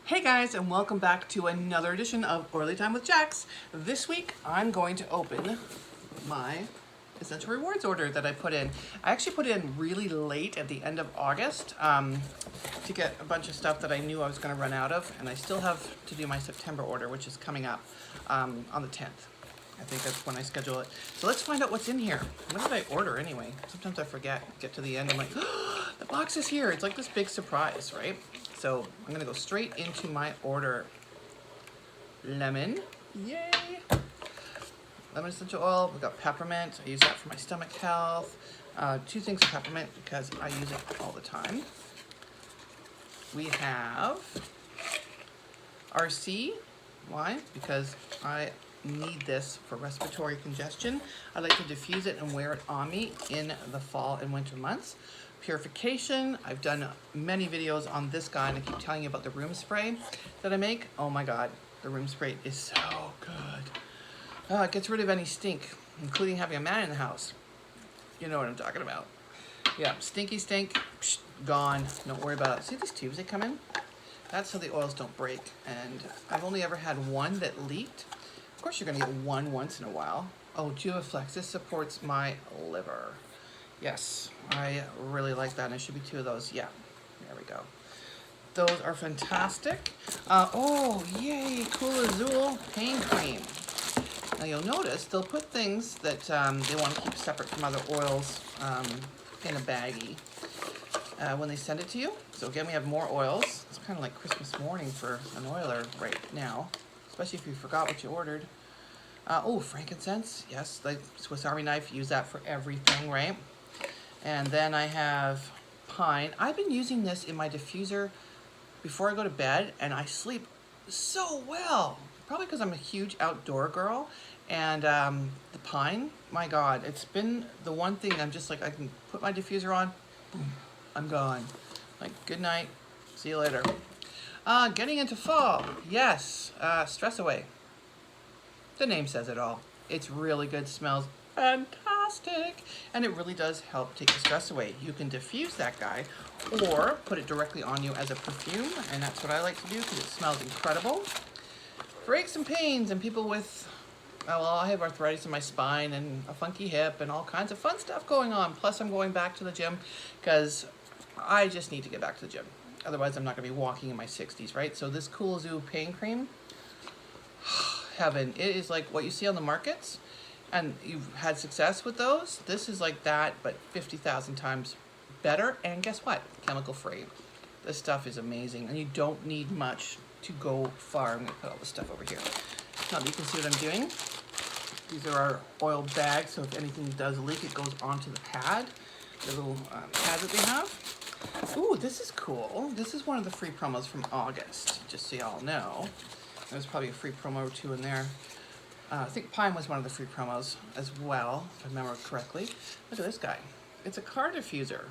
Hey guys, and welcome back to another edition of Oily Time with Jax. This week I'm going to open my Essential Rewards order that I put in. I actually put it in really late at the end of August to get a bunch of stuff that I knew I was going to run out of, and I still have to do my September order, which is coming up on the 10th. I think that's when I schedule it. So let's find out what's in here. What did I order anyway? Sometimes I forget. Get to the end, I'm like, oh, the box is here. It's like this big surprise, right? So I'm gonna go straight into my order. Lemon, yay! Lemon essential oil, we've got peppermint. I use that for my stomach health. Two things of peppermint because I use it all the time. We have RC, why? Because I need this for respiratory congestion. I like to diffuse it and wear it on me in the fall and winter months. Purification, I've done many videos on this guy and I keep telling you about the room spray that I make. Oh my god, the room spray is so good. It gets rid of any stink, including having a man in the house. You know what I'm talking about. Yeah, stinky stink, psh, gone, don't worry about it. See these tubes they come in? That's so the oils don't break, and I've only ever had one that leaked. Of course you're gonna get one once in a while. Oh, Juvaflex, this supports my liver. Yes, I really like that, and there should be two of those. Yeah, there we go. Those are fantastic. Oh, yay, Cool Azul Pain Cream. Now you'll notice they'll put things that they want to keep separate from other oils in a baggie when they send it to you. So again, we have more oils. It's kind of like Christmas morning for an oiler right now, especially if you forgot what you ordered. Oh, frankincense, yes, like Swiss Army knife, use that for everything, right? And then I have pine. I've been using this in my diffuser before I go to bed, and I sleep so well. Probably because I'm a huge outdoor girl. And the pine, my God, it's been the one thing I'm just like, I can put my diffuser on, boom, I'm gone. Like, good night, see you later. Getting into fall, yes, Stress Away. The name says it all. It's really good, smells fantastic, and it really does help take the stress away. You can diffuse that guy or put it directly on you as a perfume, and that's what I like to do because it smells incredible. For aches and pains and people with, well, I have arthritis in my spine and a funky hip and all kinds of fun stuff going on. Plus I'm going back to the gym because I just need to get back to the gym. Otherwise I'm not going to be walking in my 60s, right? So this Cool Azul Pain Cream, heaven. It is like what you see on the markets, and you've had success with those. This is like that, but 50,000 times better. And guess what? Chemical free. This stuff is amazing, and you don't need much to go far. I'm gonna put all this stuff over here. Now you can see what I'm doing. These are our oil bags, so if anything does leak, it goes onto the pad, the little pad that they have. Ooh, this is cool. This is one of the free promos from August, just so y'all know. There's probably a free promo or two in there. I think Pine was one of the free promos as well, if I remember correctly. Look at this guy. It's a car diffuser.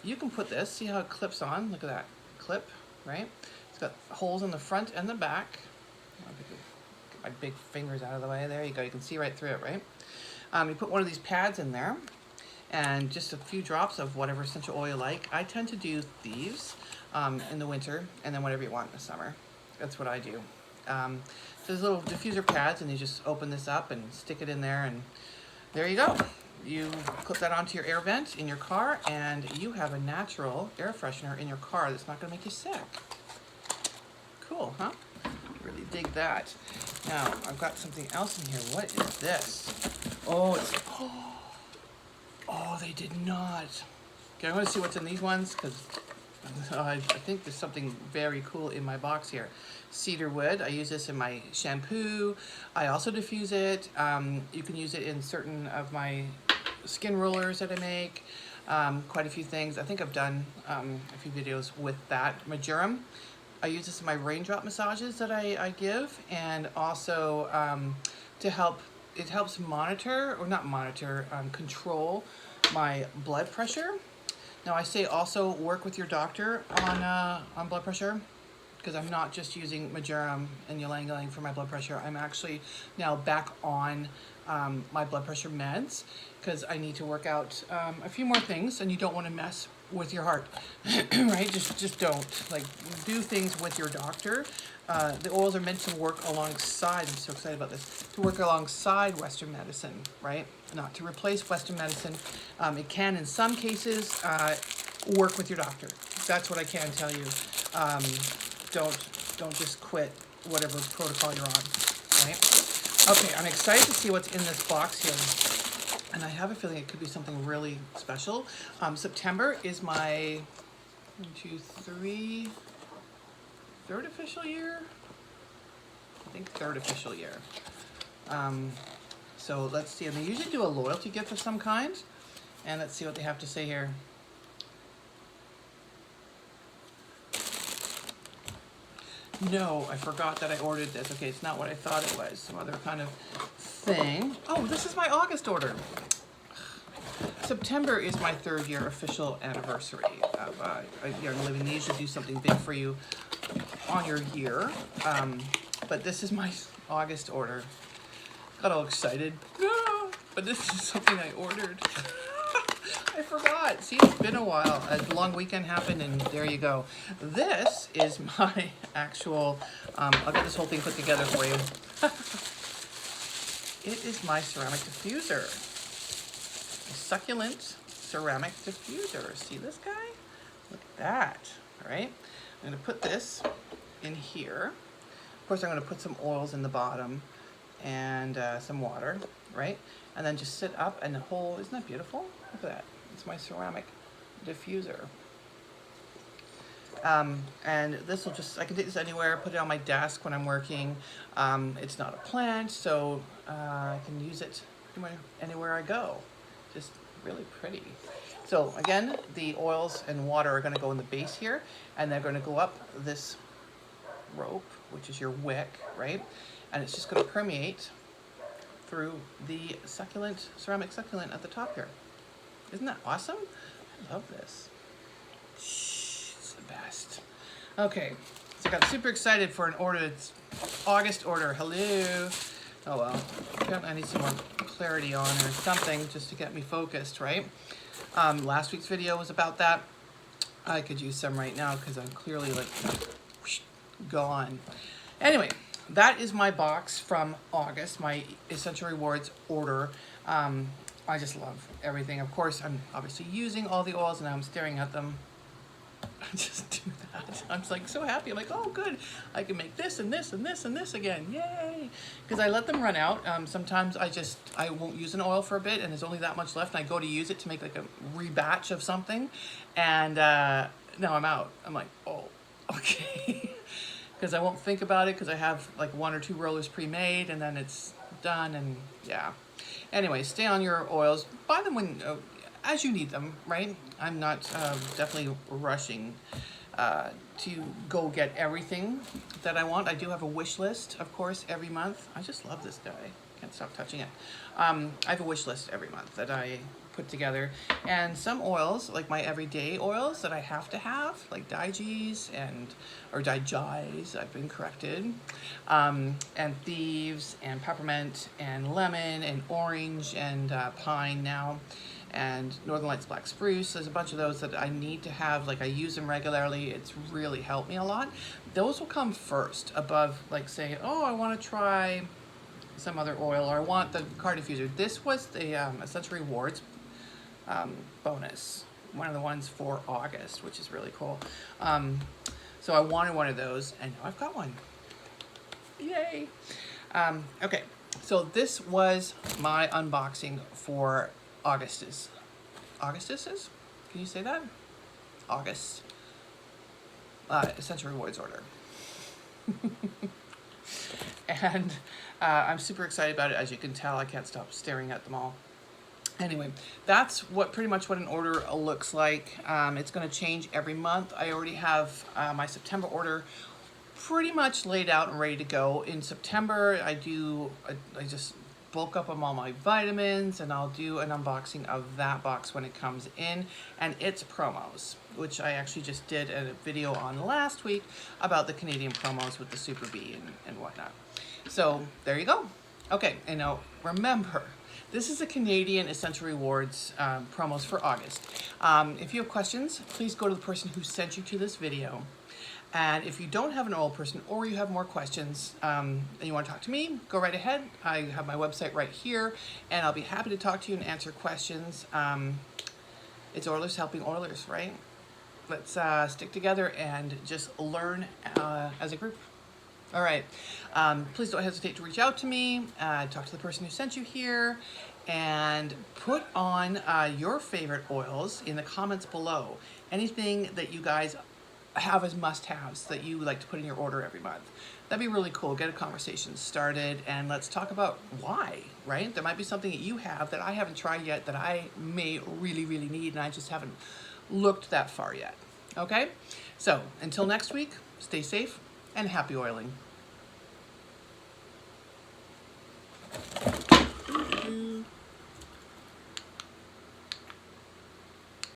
You can put this, see how it clips on? Look at that clip, right? It's got holes in the front and the back. Get my big fingers out of the way. There you go. You can see right through it, right? You put one of these pads in there and just a few drops of whatever essential oil you like. I tend to do thieves in the winter and then whatever you want in the summer. That's what I do. So there's little diffuser pads, and you just open this up and stick it in there, and there you go. You clip that onto your air vent in your car, and you have a natural air freshener in your car that's not going to make you sick. Cool, huh? Really dig that. Now, I've got something else in here. What is this? Oh, it's... Oh, they did not. Okay, I want to see what's in these ones, because I think there's something very cool in my box here. Cedar wood. I use this in my shampoo. I also diffuse it. You can use it in certain of my skin rollers that I make. Quite a few things. I think I've done a few videos with that. Majoram. I use this in my raindrop massages that I give, and also to help. It helps monitor, or not monitor, control my blood pressure. Now I say also work with your doctor on blood pressure, because I'm not just using Majoram and Ylang Ylang for my blood pressure. I'm actually now back on my blood pressure meds because I need to work out a few more things, and you don't want to mess with your heart, right? Just don't. Like, do things with your doctor. The oils are meant to work alongside, I'm so excited about this, to work alongside Western medicine, right? Not to replace Western medicine. It can, in some cases, work with your doctor. That's what I can tell you. Don't just quit whatever protocol you're on, right? Okay, I'm excited to see what's in this box here. And I have a feeling it could be something really special. September is my 1, 2, 3, third official year? I think third official year. So let's see, and they usually do a loyalty gift of some kind. And let's see what they have to say here. No, I forgot that I ordered this. Okay, it's not what I thought it was. Some other kind of thing. Oh, this is my August order. September is my 3rd year official anniversary of Young Living. They usually do something big for you on your year. But this is my August order. Got all excited. No, but this is something I ordered. I forgot. See, it's been a while. A long weekend happened, and there you go. This is my actual, I'll get this whole thing put together for you. It is my ceramic diffuser. A succulent ceramic diffuser. See this guy? Look at that. All right. I'm going to put this in here. Of course, I'm going to put some oils in the bottom and some water, right? And then just sit up and the whole, isn't that beautiful? Look at that. It's my ceramic diffuser. And this will just, I can take this anywhere, put it on my desk when I'm working. It's not a plant, so I can use it anywhere I go. Just really pretty. So again, the oils and water are going to go in the base here, and they're going to go up this rope, which is your wick, right? And it's just going to permeate through the succulent, ceramic succulent at the top here. Isn't that awesome? I love this. It's the best. Okay, so I got super excited for an order. It's August order. Hello. Oh well, apparently I need some more clarity on or something just to get me focused, right? Last week's video was about that. I could use some right now because I'm clearly like whoosh, gone. Anyway, that is my box from August, my Essential Rewards order. I just love everything. Of course, I'm obviously using all the oils and I'm staring at them. I just do that. I'm like so happy. I'm like, oh good, I can make this and this and this and this again. Yay! Because I let them run out. Sometimes I won't use an oil for a bit and there's only that much left and I go to use it to make like a rebatch of something. And now I'm out. I'm like, oh, okay. Because I won't think about it because I have like 1 or 2 rollers pre-made and then it's done and yeah. Anyway, stay on your oils. Buy them when, as you need them, right? I'm not definitely rushing to go get everything that I want. I do have a wish list, of course, every month. I just love this dye. Can't stop touching it. I have a wish list every month that I put together. And some oils, like my everyday oils that I have to have, like Digees or Digies, I've been corrected, and Thieves and Peppermint and Lemon and Orange and Pine now, and Northern Lights Black Spruce. There's a bunch of those that I need to have, like I use them regularly. It's really helped me a lot. Those will come first above like say, oh, I want to try some other oil or I want the car diffuser. This was the Essential Rewards bonus, one of the ones for August, which is really cool. So I wanted one of those and now I've got one. Yay! Okay, so this was my unboxing for Augustus. Augustus's? Can you say that? August. Essential Rewards order. And I'm super excited about it. As you can tell, I can't stop staring at them all. Anyway, that's pretty much what an order looks like. It's going to change every month. I already have my September order pretty much laid out and ready to go. In September, I just bulk up on all my vitamins and I'll do an unboxing of that box when it comes in and its promos, which I actually just did a video on last week about the Canadian promos with the Super Bee and whatnot. So there you go. Okay, and now remember, This is a Canadian Essential Rewards promos for August. If you have questions, please go to the person who sent you to this video. And if you don't have an oil person or you have more questions and you want to talk to me, go right ahead. I have my website right here and I'll be happy to talk to you and answer questions. It's Oilers helping Oilers, right? Let's stick together and just learn as a group. All right, please don't hesitate to reach out to me, talk to the person who sent you here, and put on your favorite oils in the comments below. Anything that you guys have as must-haves that you like to put in your order every month. That'd be really cool. Get a conversation started and let's talk about why, right? There might be something that you have that I haven't tried yet that I may really, really need and I just haven't looked that far yet. Okay? So until next week, stay safe and happy oiling.